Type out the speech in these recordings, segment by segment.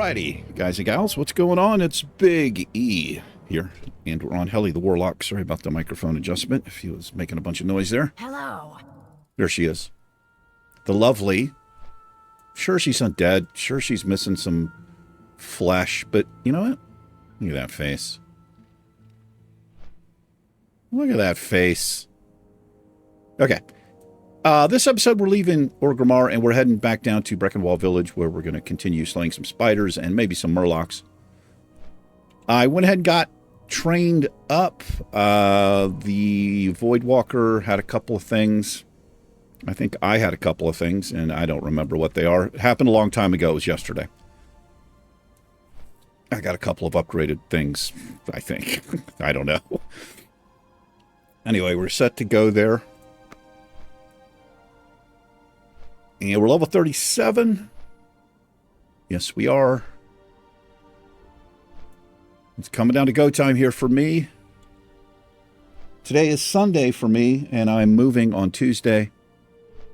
Alrighty, guys and gals, what's going on? It's Big E here, and we're on Helly the Warlock. Sorry about the microphone adjustment, if he was making a bunch of noise there. Hello. There she is. The lovely. Sure, she's undead. Sure, she's missing some flesh, but you know what? Look at that face. Look at that face. Okay. This episode, we're leaving Orgrimmar, and we're heading back down to Breckenwall Village, where we're going to continue slaying some spiders and maybe some murlocs. I went ahead and got trained up. The Voidwalker had a couple of things. I think I had a couple of things, and I don't remember what they are. It happened a long time ago. It was yesterday. I got a couple of upgraded things, I think. I don't know. Anyway, we're set to go there. And we're level 37. Yes, we are. It's coming down to go time here for me. Today is Sunday for me, and I'm moving on Tuesday.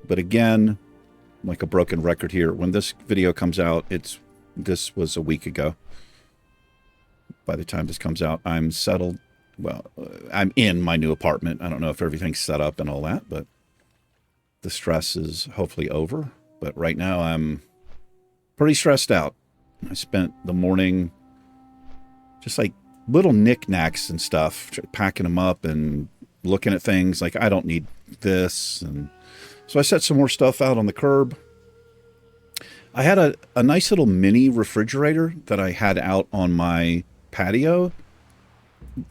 But again, like a broken record here. When this video comes out, this was a week ago. By the time this comes out, I'm settled. Well, I'm in my new apartment. I don't know if everything's set up and all that, but the stress is hopefully over. But right now I'm pretty stressed out. I spent the morning just like little knickknacks and stuff, packing them up and looking at things like I don't need this. And so I set some more stuff out on the curb. I had a nice little mini refrigerator that I had out on my patio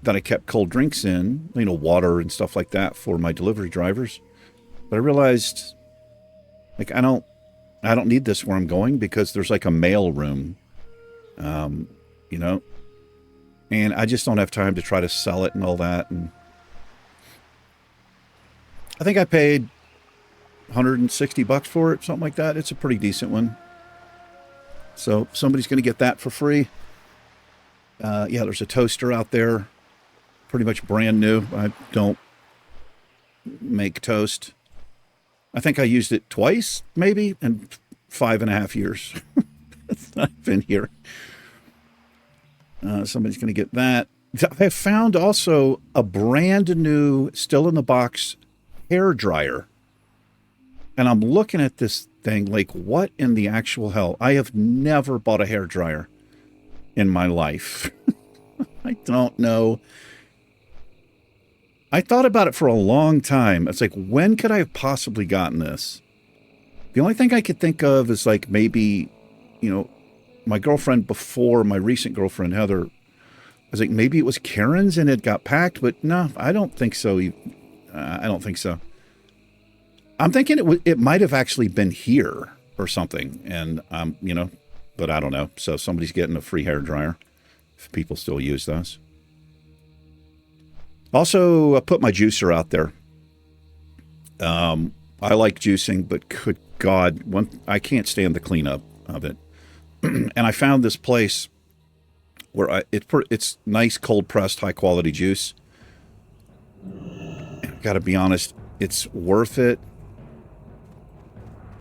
that I kept cold drinks in, you know, water and stuff like that for my delivery drivers. But I realized, like, I don't need this where I'm going because there's like a mail room, you know, and I just don't have time to try to sell it and all that. And I think I paid $160 for it, something like that. It's a pretty decent one. So somebody's going to get that for free. Yeah, there's a toaster out there, pretty much brand new. I don't make toast. I think I used it twice, maybe, in 5.5 years. I've been here. Somebody's going to get that. I found also a brand new, still in the box, hair dryer. And I'm looking at this thing like, what in the actual hell? I have never bought a hair dryer in my life. I don't know. I thought about it for a long time. It's like, when could I have possibly gotten this? The only thing I could think of is like maybe, you know, my girlfriend before, my recent girlfriend, Heather, I was like, maybe it was Karen's and it got packed, but no, I don't think so. I don't think so. I'm thinking it might have actually been here or something. And, you know, but I don't know. So somebody's getting a free hair dryer if people still use those. Also, I put my juicer out there. I like juicing, but good God, I can't stand the cleanup of it. And I found this place where it's nice, cold-pressed, high-quality juice. I've got to be honest, it's worth it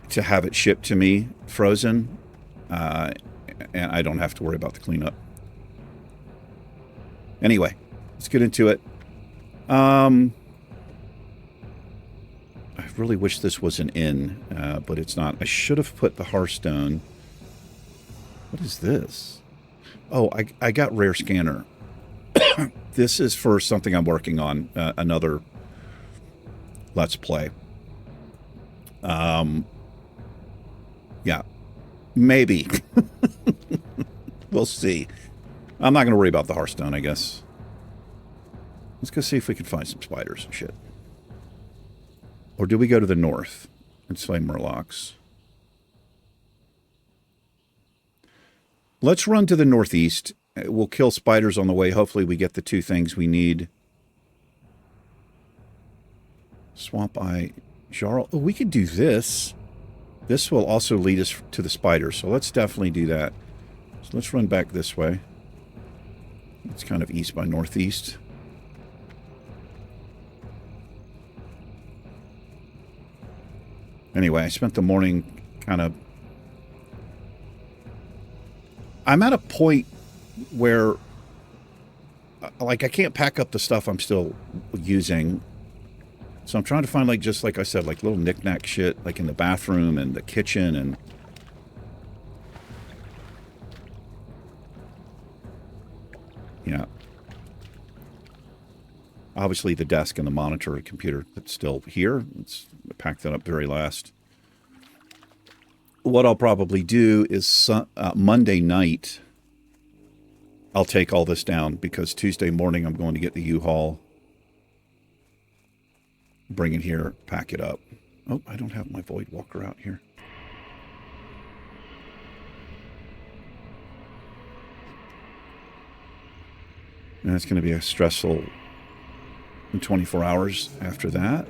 to have it shipped to me frozen, and I don't have to worry about the cleanup. Anyway, let's get into it. I really wish this was an inn, but it's not. I should have put the Hearthstone. What is this? Oh, I got Rare Scanner. This is for something I'm working on, another Let's Play. Yeah, maybe. We'll see. I'm not going to worry about the Hearthstone, I guess. Let's go see if we can find some spiders and shit. Or do we go to the north and slay murlocs? Let's run to the northeast. We'll kill spiders on the way. Hopefully we get the 2 things we need. Swamp Eye Jarl. Oh, we could do this. This will also lead us to the spiders. So let's definitely do that. So let's run back this way. It's kind of east by northeast. Anyway, I spent the morning kind of I'm at a point where, like, I can't pack up the stuff I'm still using. So I'm trying to find, like, just like I said, like little knick-knack shit, like in the bathroom and the kitchen and... Yeah. Obviously the desk and the monitor and computer, that's still here. Let's pack that up very last. What I'll probably do is Monday night, I'll take all this down because Tuesday morning I'm going to get the U-Haul, bring it here, pack it up. Oh, I don't have my Void Walker out here. And it's going to be a stressful 24 hours after that.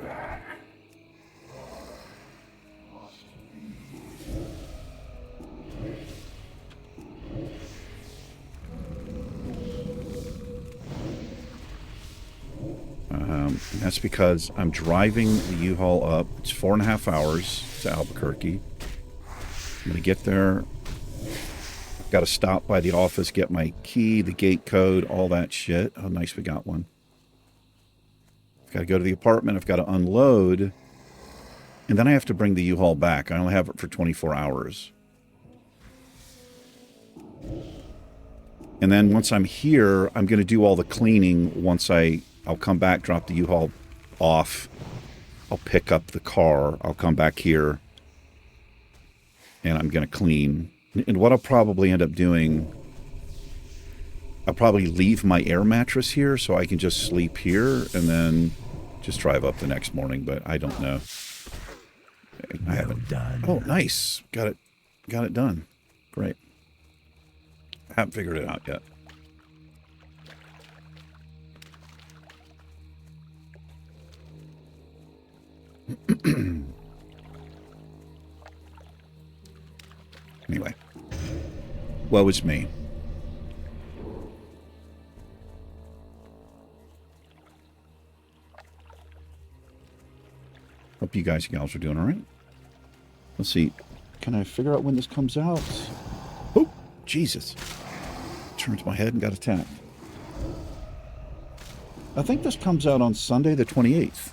That's because I'm driving the U-Haul up. It's 4.5 hours to Albuquerque. I'm going to get there. I've got to stop by the office, get my key, the gate code, all that shit. Oh, nice, we got one. I've got to go to the apartment. I've got to unload. And then I have to bring the U-Haul back. I only have it for 24 hours. And then once I'm here, I'm going to do all the cleaning once I'll come back, drop the U-Haul off. I'll pick up the car. I'll come back here. And I'm going to clean. And what I'll probably end up doing, I'll probably leave my air mattress here so I can just sleep here and then just drive up the next morning. But I don't know. I haven't done. Oh, nice. Got it done. Great. I haven't figured it out yet. Anyway, woe is me. Hope you guys and gals are doing all right. Let's see. Can I figure out when this comes out? Oh, Jesus. Turned my head and got attacked. I think this comes out on Sunday the 28th.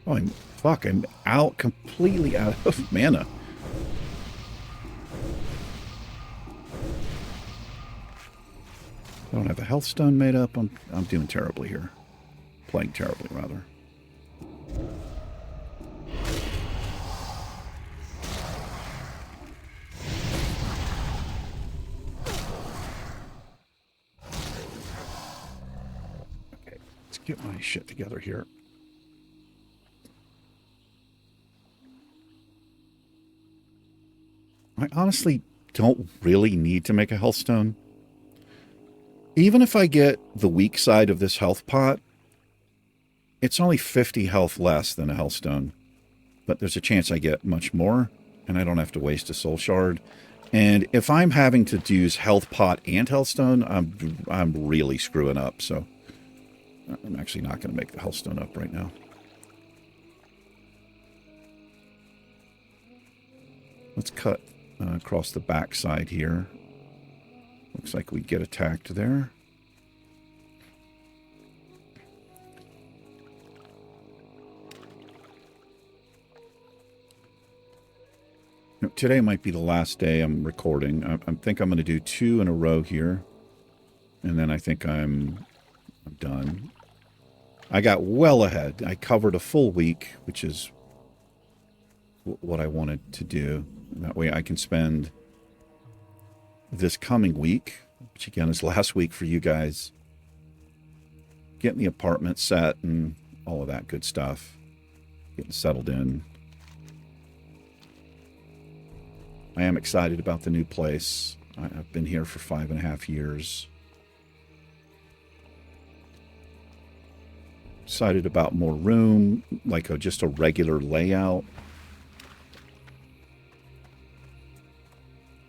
Oh, I'm out, completely out of mana. I don't have the health stone made up. I'm doing terribly here. Playing terribly, rather. Okay, let's get my shit together here. I honestly don't really need to make a health stone. Even if I get the weak side of this health pot, it's only 50 health less than a health stone. But there's a chance I get much more, and I don't have to waste a soul shard. And if I'm having to use health pot and health stone, I'm really screwing up. So I'm actually not going to make the health stone up right now. Let's cut across the back side here. Looks like we get attacked there. Today might be the last day I'm recording. I think I'm going to do 2 in a row here. And then I think I'm done. I got well ahead. I covered a full week, which is what I wanted to do. That way I can spend this coming week, which again is last week for you guys, getting the apartment set and all of that good stuff, getting settled in. I am excited about the new place. I've been here for 5.5 years. Excited about more room, like just a regular layout.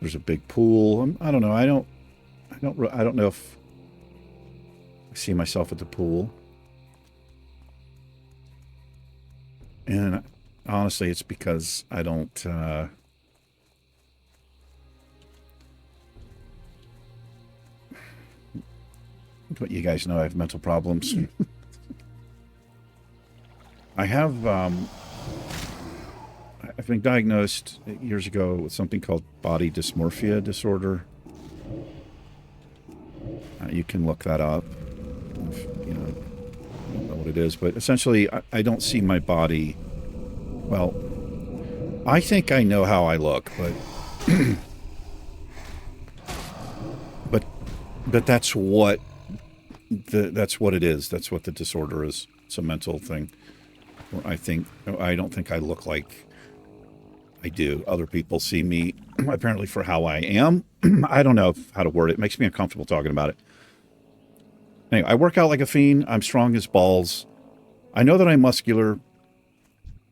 There's a big pool. I don't know. I don't know if I see myself at the pool. And honestly, it's because I don't... but you guys know I have mental problems. I have... I've been diagnosed years ago with something called body dysmorphia disorder. You can look that up. If, you know, I don't know what it is, but essentially, I don't see my body. Well, I think I know how I look, but but that's what that's what it is. That's what the disorder is. It's a mental thing. I don't think I look like I do. Other people see me apparently for how I am. I don't know how to word it. It makes me uncomfortable talking about it. Anyway, I work out like a fiend. I'm strong as balls. I know that I'm muscular.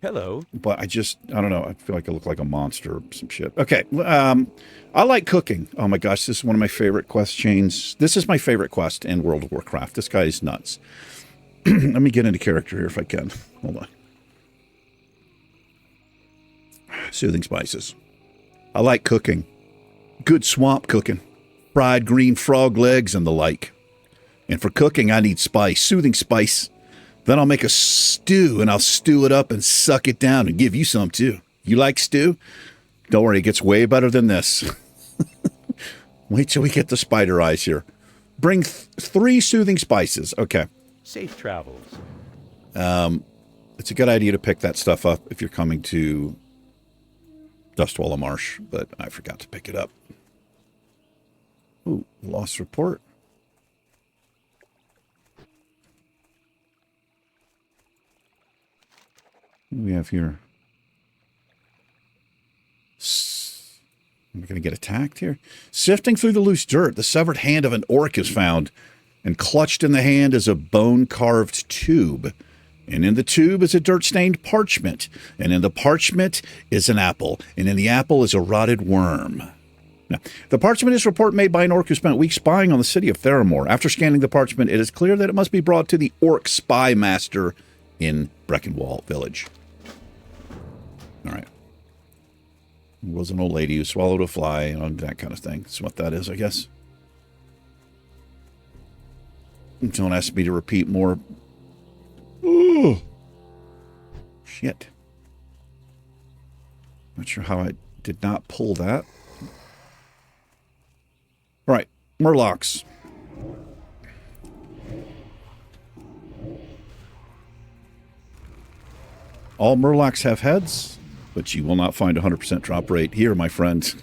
Hello. But I don't know. I feel like I look like a monster or some shit. Okay. I like cooking. Oh my gosh, this is one of my favorite quest chains. This is my favorite quest in World of Warcraft. This guy is nuts. Let me get into character here if I can. Hold on. Soothing spices. I like cooking. Good swamp cooking. Fried green frog legs and the like. And for cooking, I need spice. Soothing spice. Then I'll make a stew, and I'll stew it up and suck it down and give you some, too. You like stew? Don't worry, it gets way better than this. Wait till we get the spider eyes here. Bring 3 soothing spices. Okay. Safe travels. It's a good idea to pick that stuff up if you're coming to Dustwallow Marsh, but I forgot to pick it up. Ooh, lost report. What do we have here? Am I going to get attacked here? Sifting through the loose dirt, the severed hand of an orc is found, and clutched in the hand is a bone-carved tube. And in the tube is a dirt-stained parchment, and in the parchment is an apple, and in the apple is a rotted worm. Now, the parchment is a report made by an orc who spent weeks spying on the city of Theramore. After scanning the parchment, it is clear that it must be brought to the orc spy master in Breckenwall Village. All right. It was an old lady who swallowed a fly and that kind of thing. That's what that is, I guess. Don't ask me to repeat more. Oh, shit. Not sure how I did not pull that. All right, Murlocs. All Murlocs have heads, but you will not find a 100% drop rate here, my friend.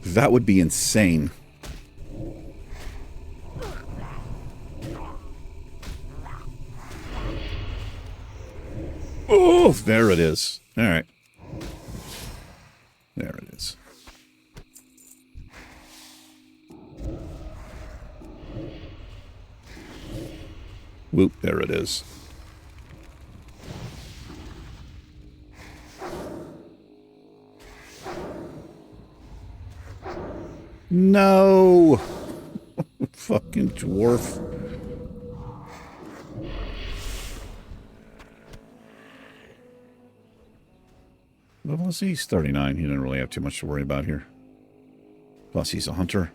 That would be insane. Oh, there it is. All right. There it is. Whoop, there it is. No! Fucking dwarf. Well, he's 39. He didn't really have too much to worry about here. Plus, he's a hunter.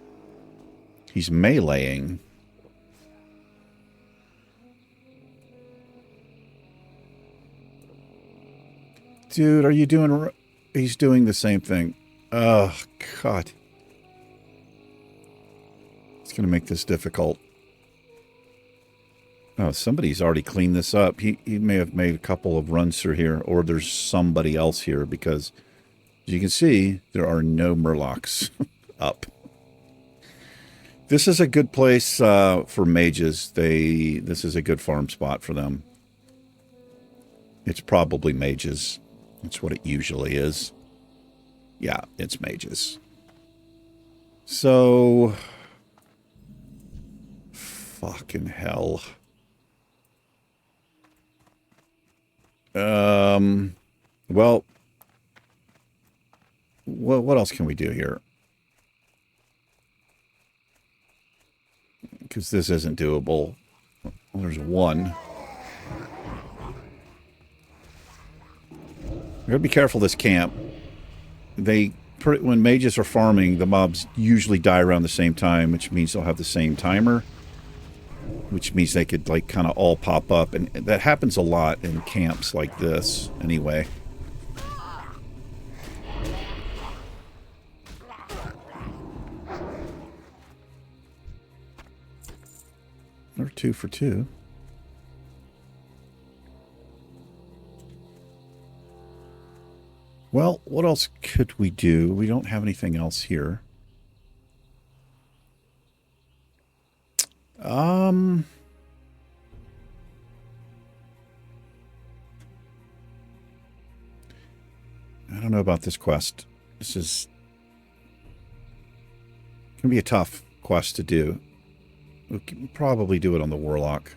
He's meleeing. Dude, are you doing... He's doing the same thing. Oh, God. It's going to make this difficult. Oh, somebody's already cleaned this up. He may have made a couple of runs through here, or there's somebody else here, because as you can see, there are no Murlocs up. This is a good place for mages. This is a good farm spot for them. It's probably mages. That's what it usually is. Yeah, it's mages. So... Fucking hell. Well, what else can we do here? Because this isn't doable. Well, there's one. gotta be careful this camp. When mages are farming, the mobs usually die around the same time, which means they'll have the same timer, which means they could like kind of all pop up, and that happens a lot in camps like this anyway. Or 2 for 2. Well, what else could we do? We don't have anything else here. I don't know about this quest. This is going to be a tough quest to do. We can probably do it on the Warlock.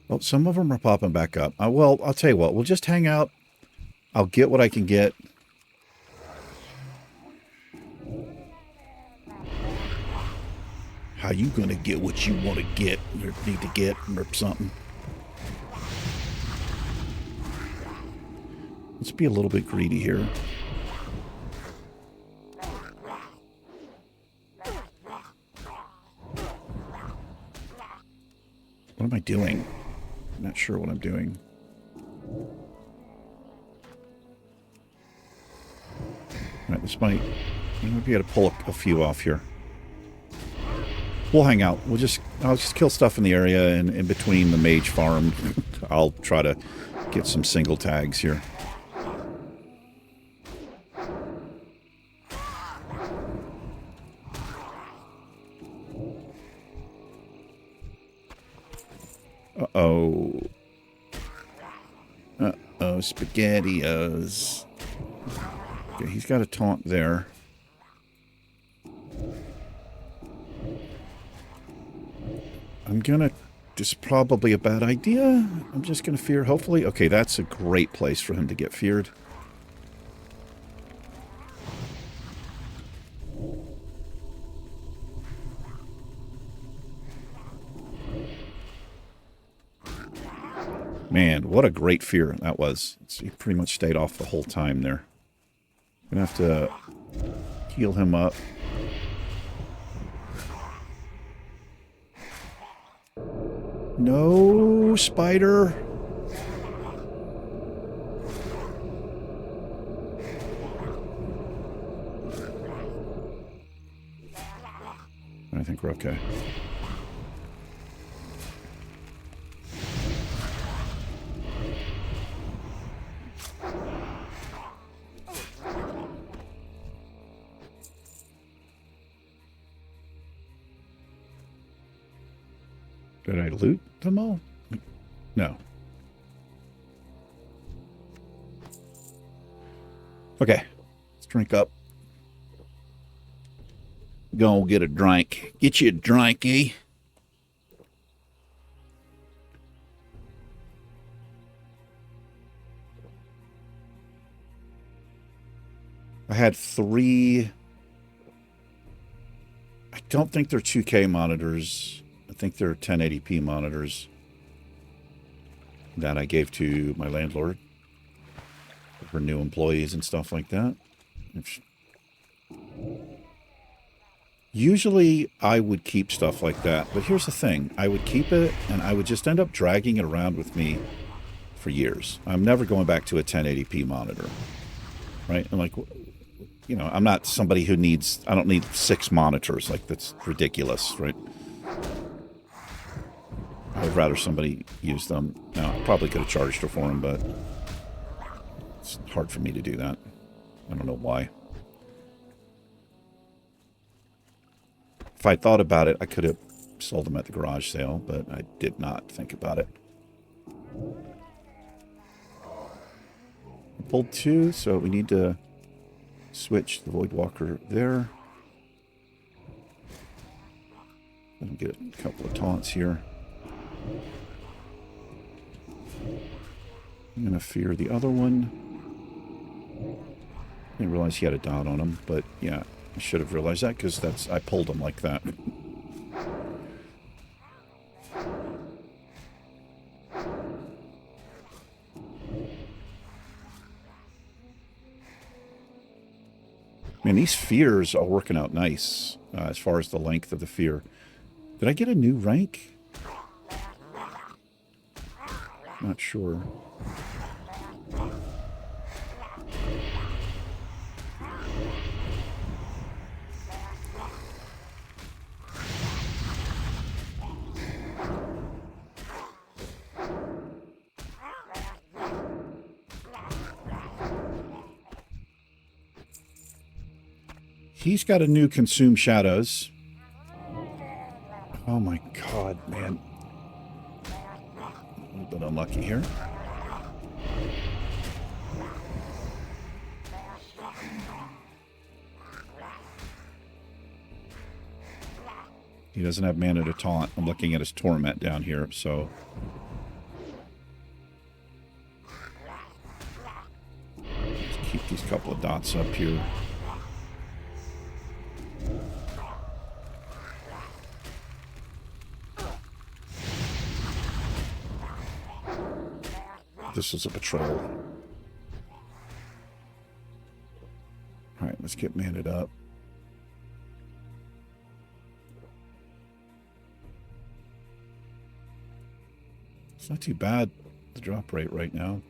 Well, some of them are popping back up. Well, I'll tell you what. We'll just hang out. I'll get what I can get. How you gonna get what you want to get or need to get or something? Let's be a little bit greedy here. What am I doing? I'm not sure what I'm doing. Alright, this might be able to pull a few off here. We'll hang out. I'll just kill stuff in the area, and in between the mage farm, I'll try to get some single tags here. Uh-oh. Uh-oh, SpaghettiOs. Okay, he's got a taunt there. I'm gonna... This is probably a bad idea. I'm just gonna fear, hopefully. Okay, that's a great place for him to get feared. Man, what a great fear that was. He pretty much stayed off the whole time there. Gonna have to heal him up. No, spider. I think we're okay. Did I loot them all? No. Okay. Let's drink up. Go get a drink. Get you a drink, eh? I had 3... I don't think they're 2K monitors. I think they're 1080p monitors that I gave to my landlord for new employees and stuff like that. Usually I would keep stuff like that, but here's the thing. I would keep it and I would just end up dragging it around with me for years. I'm never going back to a 1080p monitor, right? And like, you know, I'm not somebody who needs, I don't need 6 monitors. Like, that's ridiculous, right? I would rather somebody use them. Now, I probably could have charged her for them, but it's hard for me to do that. I don't know why. If I thought about it, I could have sold them at the garage sale, but I did not think about it. I pulled 2, so we need to switch the Voidwalker there. Let me get a couple of taunts here. I'm going to fear the other one. I didn't realize he had a dot on him, but yeah, I should have realized that because I pulled him like that. Man, these fears are working out nice as far as the length of the fear. Did I get a new rank? Not sure. He's got a new Consume Shadows. Oh my god, man. A little bit unlucky here. He doesn't have mana to taunt. I'm looking at his Torment down here, so... Let's keep these couple of dots up here. This is a patrol. Alright, let's get manned up. It's not too bad, the drop rate right now.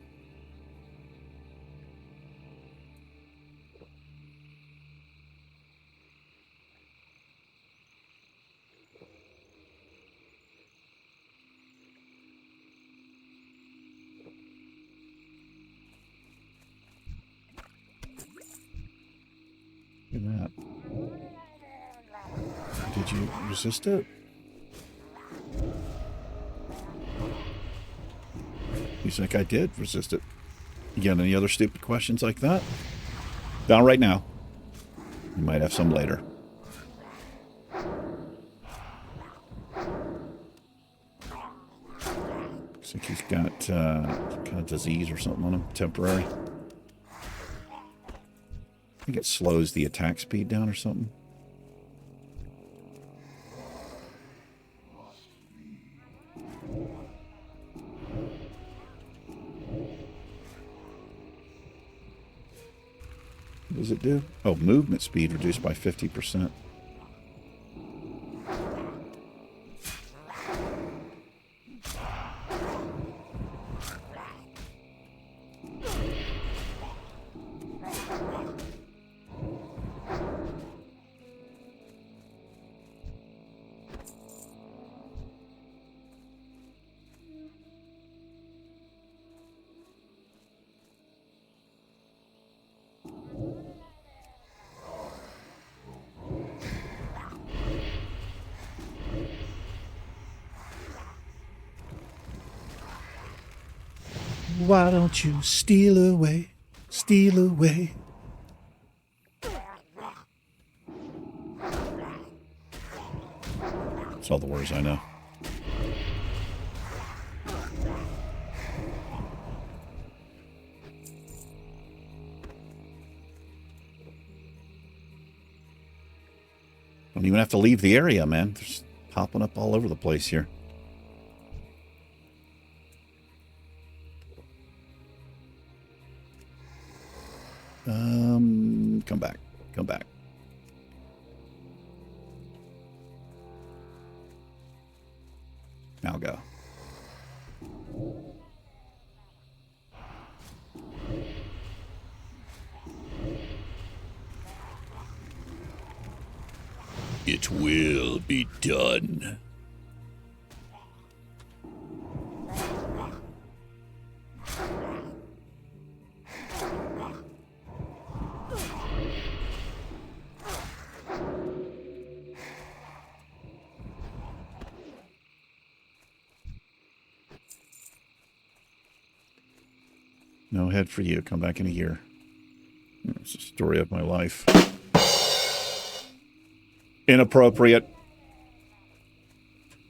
Look at that. Did you resist it? He's like, I did resist it. You got any other stupid questions like that? Down right now. You might have some later. Looks like he's got some kind of disease or something on him, temporary. I think it slows the attack speed down or something. What does it do? Oh, movement speed reduced by 50%. Why don't you steal away, steal away? That's all the words I know. Don't even have to leave the area, man. They're just popping up all over the place here. Come back. Come back. Now go. It will be done. No head for you. Come back in a year. It's the story of my life. Inappropriate.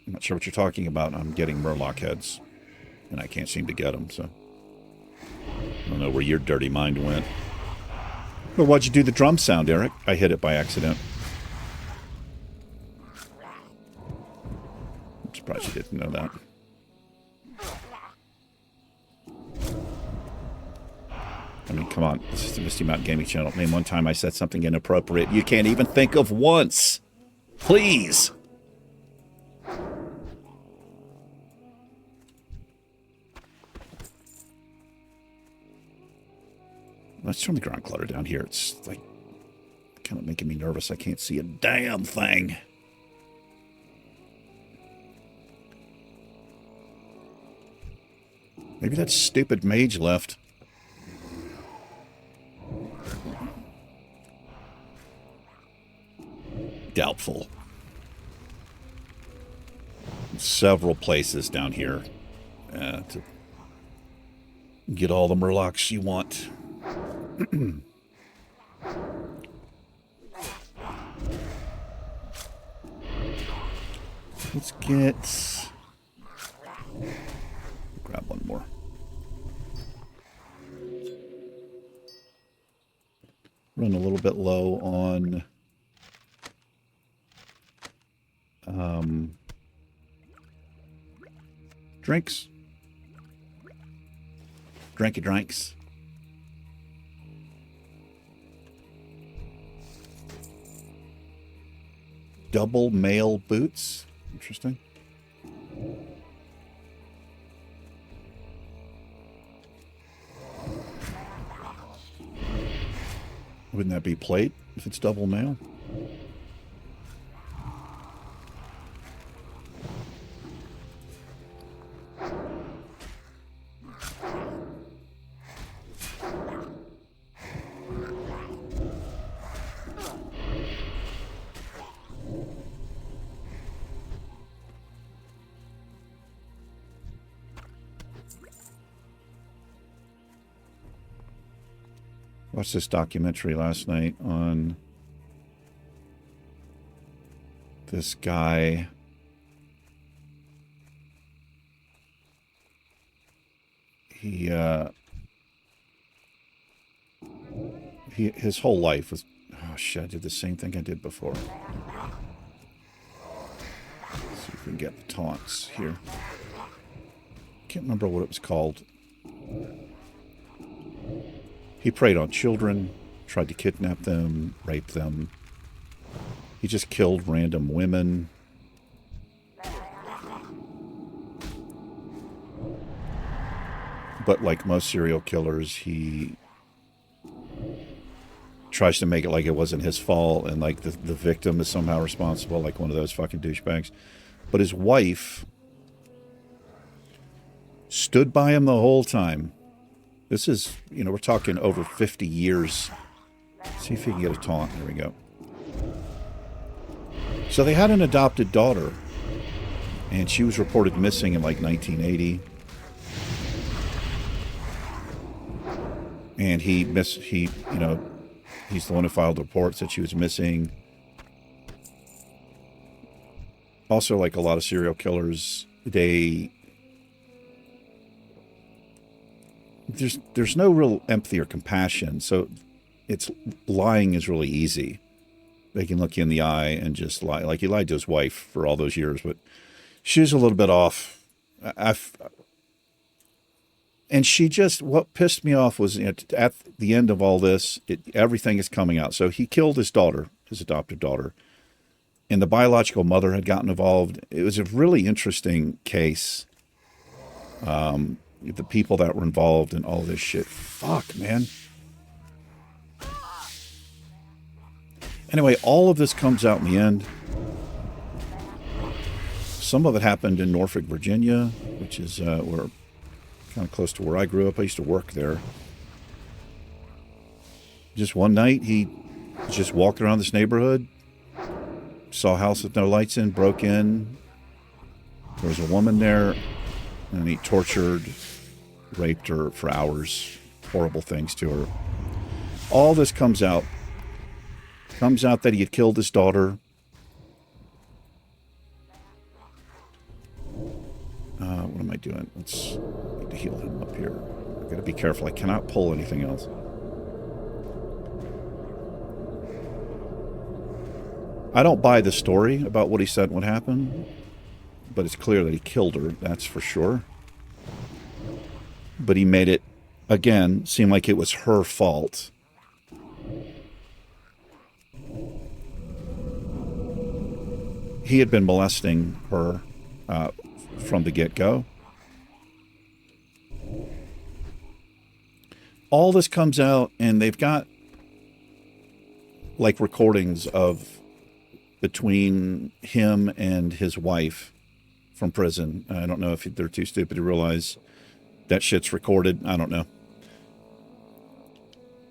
I'm not sure what you're talking about. I'm getting Murloc heads. And I can't seem to get them, so... I don't know where your dirty mind went. Well, why'd you do the drum sound, Eric? I hit it by accident. I'm surprised you didn't know that. I mean, come on. This is the Misty Mountain Gaming Channel. Name one time I said something inappropriate. You can't even think of once. Please. Let's turn the ground clutter down here. It's like kind of making me nervous. I can't see a damn thing. Maybe that stupid mage left. Doubtful. Several places down here to get all the murlocs you want. Let's get... grab one more. Run a little bit low on... drinks. Drinky drinks. Double male boots. Interesting. Wouldn't that be plate if it's double male? Watched this documentary last night on this guy. His whole life was, oh shit, I did the same thing I did before. Let's see if we can get the taunts here. Can't remember what it was called. He preyed on children, tried to kidnap them, rape them. He just killed random women. But like most serial killers, he tries to make it like it wasn't his fault and like the victim is somehow responsible, like one of those fucking douchebags. But his wife stood by him the whole time. This is, you know, we're talking over 50 years. Let's see if he can get a taunt. There we go. So they had an adopted daughter, and she was reported missing in like 1980. And he's the one who filed the report, said she was missing. Also, like a lot of serial killers, there's no real empathy or compassion, so lying is really easy. They can look you in the eye and just lie. Like he lied to his wife for all those years, but she was a little bit off. And what pissed me off was at the end of all this, everything is coming out. So he killed his daughter, his adopted daughter, and the biological mother had gotten involved. It was a really interesting case. The people that were involved in all this shit. Fuck, man. Anyway, all of this comes out in the end. Some of it happened in Norfolk, Virginia, which is where kind of close to where I grew up. I used to work there. Just one night, he just walked around this neighborhood, saw a house with no lights in, broke in. There was a woman there, and he tortured, raped her for hours, horrible things to her. All this comes out. Comes out that he had killed his daughter. What am I doing? Let's need to heal him up here. I've got to be careful. I cannot pull anything else. I don't buy the story about what he said would happen, but it's clear that he killed her, that's for sure. But he made it again, seemed like it was her fault. He had been molesting her from the get-go. All this comes out, and they've got like recordings of between him and his wife from prison. I don't know if they're too stupid to realize that shit's recorded. I don't know.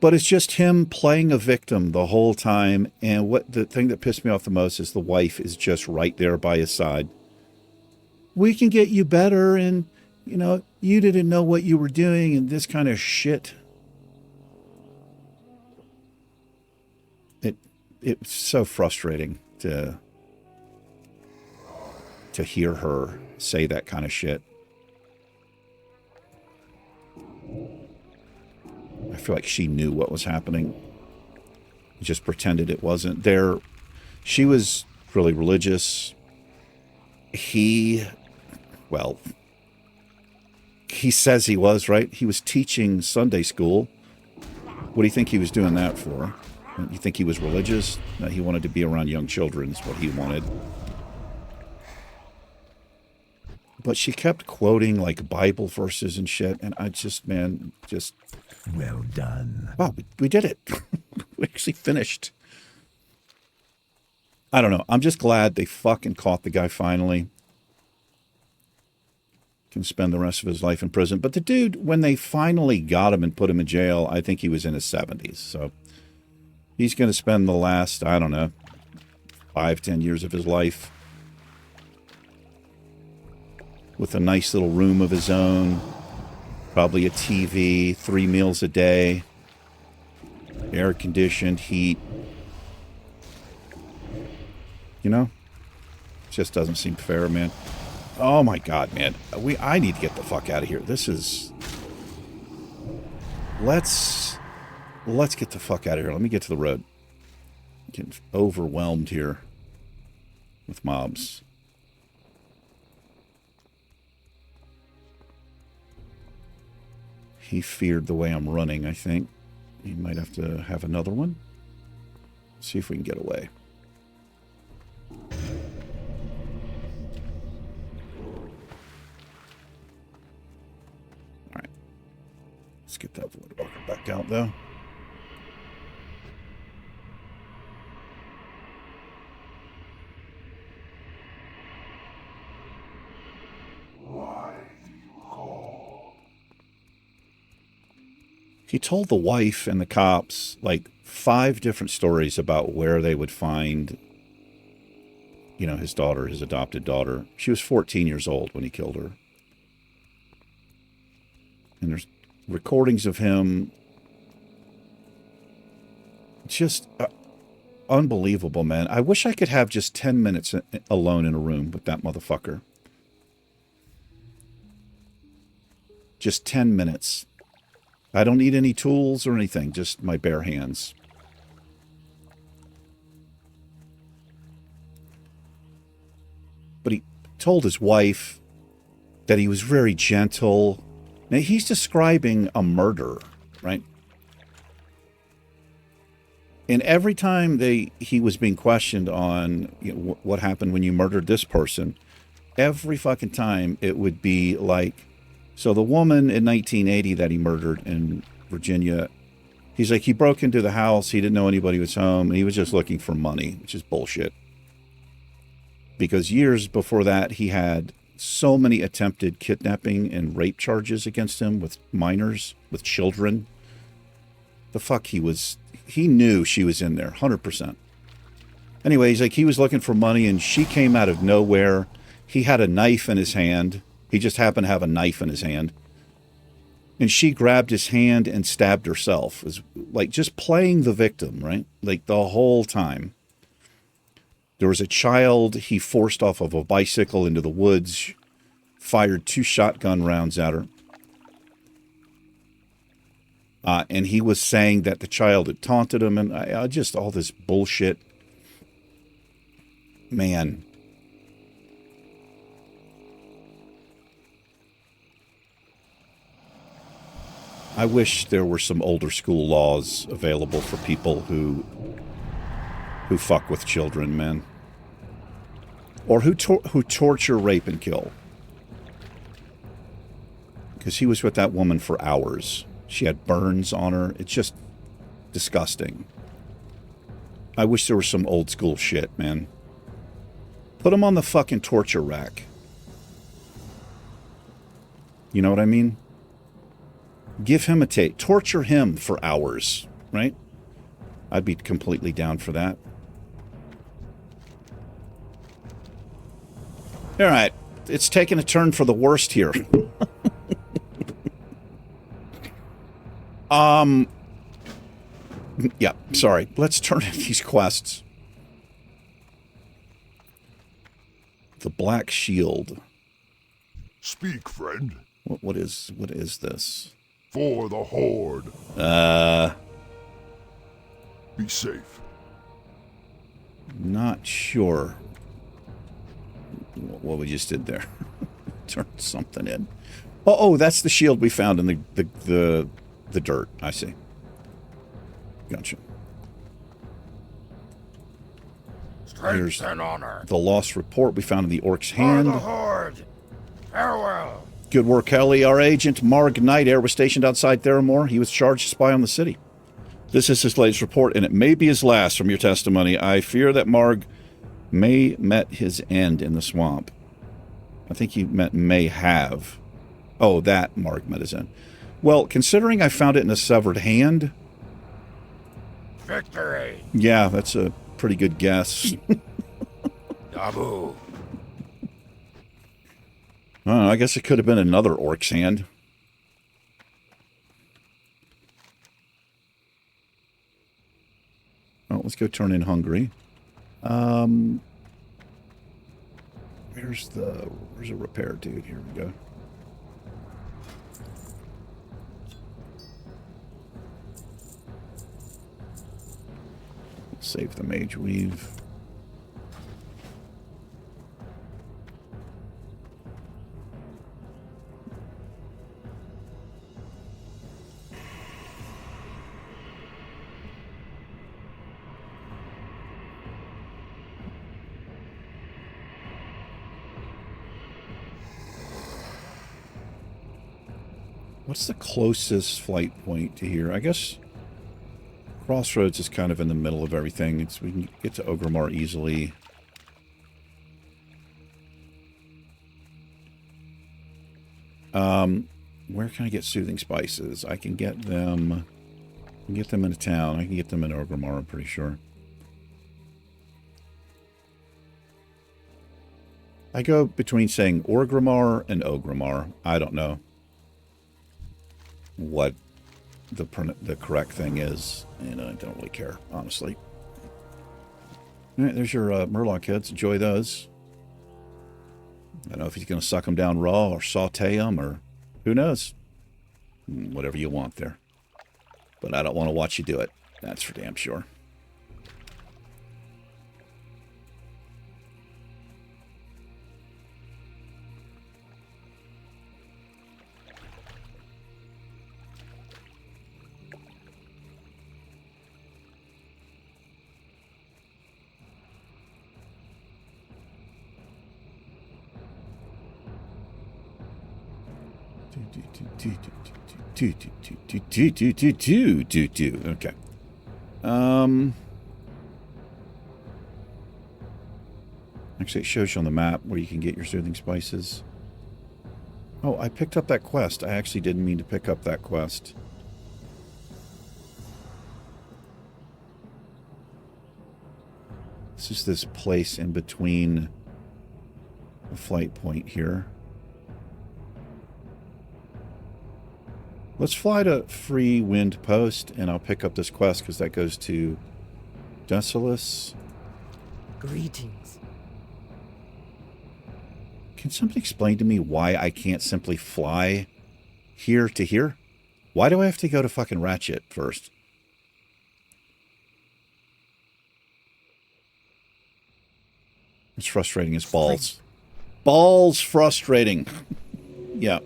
But it's just him playing a victim the whole time. And what the thing that pissed me off the most is the wife is just right there by his side. We can get you better, and, you know, you didn't know what you were doing, and this kind of shit. It's so frustrating to hear her say that kind of shit. I feel like she knew what was happening. Just pretended it wasn't there. She was really religious. He says he was, right? He was teaching Sunday school. What do you think he was doing that for? You think he was religious? No, he wanted to be around young children is what he wanted. But she kept quoting like Bible verses and shit, and I just, man, just... Well done. Wow, we did it. We actually finished. I don't know. I'm just glad they fucking caught the guy finally. Can spend the rest of his life in prison. But the dude, when they finally got him and put him in jail, I think he was in his 70s, so... He's going to spend the last, I don't know, 5-10 years of his life with a nice little room of his own, probably a TV, 3 meals a day, air-conditioned, heat. You know? It just doesn't seem fair, man. Oh my God, man. I need to get the fuck out of here. This is... Let's get the fuck out of here. Let me get to the road. I'm getting overwhelmed here with mobs. He feared the way I'm running, I think. He might have to have another one. See if we can get away. Alright. Let's get that Void Walker back out, though. He told the wife and the cops like 5 different stories about where they would find, you know, his daughter, his adopted daughter. She was 14 years old when he killed her. And there's recordings of him. Just unbelievable, man. I wish I could have just 10 minutes alone in a room with that motherfucker. Just 10 minutes. I don't need any tools or anything, just my bare hands. But he told his wife that he was very gentle. Now, he's describing a murder, right? And every time he was being questioned on, you know, what happened when you murdered this person, every fucking time it would be like, so the woman in 1980 that he murdered in Virginia, he's like, he broke into the house, he didn't know anybody was home, and he was just looking for money, which is bullshit. Because years before that, he had so many attempted kidnapping and rape charges against him with minors, with children. The fuck he knew she was in there, 100%. Anyway, he's like, he was looking for money, and she came out of nowhere. He had a knife in his hand. He just happened to have a knife in his hand. And she grabbed his hand and stabbed herself. It was like just playing the victim, right? Like the whole time. There was a child he forced off of a bicycle into the woods, fired 2 shotgun rounds at her. And he was saying that the child had taunted him, and I just all this bullshit. Man. I wish there were some older school laws available for people who fuck with children, man. Or who torture, rape, and kill. Because he was with that woman for hours. She had burns on her. It's just disgusting. I wish there was some old school shit, man. Put him on the fucking torture rack. You know what I mean? Give him a tape. Torture him for hours, right? I'd be completely down for that. All right. It's taking a turn for the worst here. Yeah, sorry. Let's turn in these quests. The Black Shield. Speak, friend. What is this? For the Horde. Be safe. Not sure what we just did there. Turned something in. Oh, that's the shield we found in the dirt. I see. Gotcha. Here's Strength and honor. the lost report we found in the Orc's hand. For the Horde. Farewell. Good work, Helly. Our agent, Marg Nightair, was stationed outside Theramore. He was charged to spy on the city. This is his latest report, and it may be his last from your testimony. I fear that Marg may met his end in the swamp. I think he meant may have. Oh, that Marg met his end. Well, considering I found it in a severed hand... Victory. Yeah, that's a pretty good guess. Abu. I guess it could have been another Orc's hand. Oh, let's go turn in Hungary. Where's a repair dude? Here we go. Save the Mage Weave. What's the closest flight point to here? I guess Crossroads is kind of in the middle of everything. We can get to Orgrimmar easily. Where can I get soothing spices? I can get them. I can get them in a town. I can get them in Orgrimmar, I'm pretty sure. I go between saying Orgrimmar and Ogrimmar. I don't know what the correct thing is, and I don't really care, honestly. All right, there's your Murloc heads. Enjoy those. I don't know if he's going to suck them down raw or saute them, or who knows. Whatever you want there. But I don't want to watch you do it. That's for damn sure. Okay. Actually, it shows you on the map where you can get your soothing spices. Oh, I picked up that quest. I actually didn't mean to pick up that quest. This is this place in between the flight point here. Let's fly to Free Wind Post, and I'll pick up this quest, because that goes to Desolus. Greetings. Can somebody explain to me why I can't simply fly here to here? Why do I have to go to fucking Ratchet first? It's frustrating as balls. Balls frustrating. Yeah.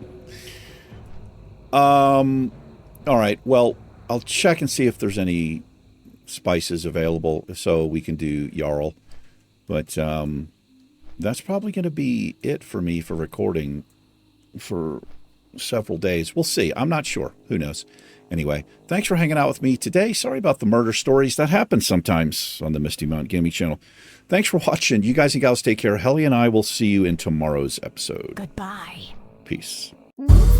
All right. Well, I'll check and see if there's any spices available so we can do Jarl. But that's probably going to be it for me for recording for several days. We'll see. I'm not sure. Who knows? Anyway, thanks for hanging out with me today. Sorry about the murder stories. That happens sometimes on the Misty Mountain Gaming channel. Thanks for watching. You guys and gals take care. Helly and I will see you in tomorrow's episode. Goodbye. Peace. Mm.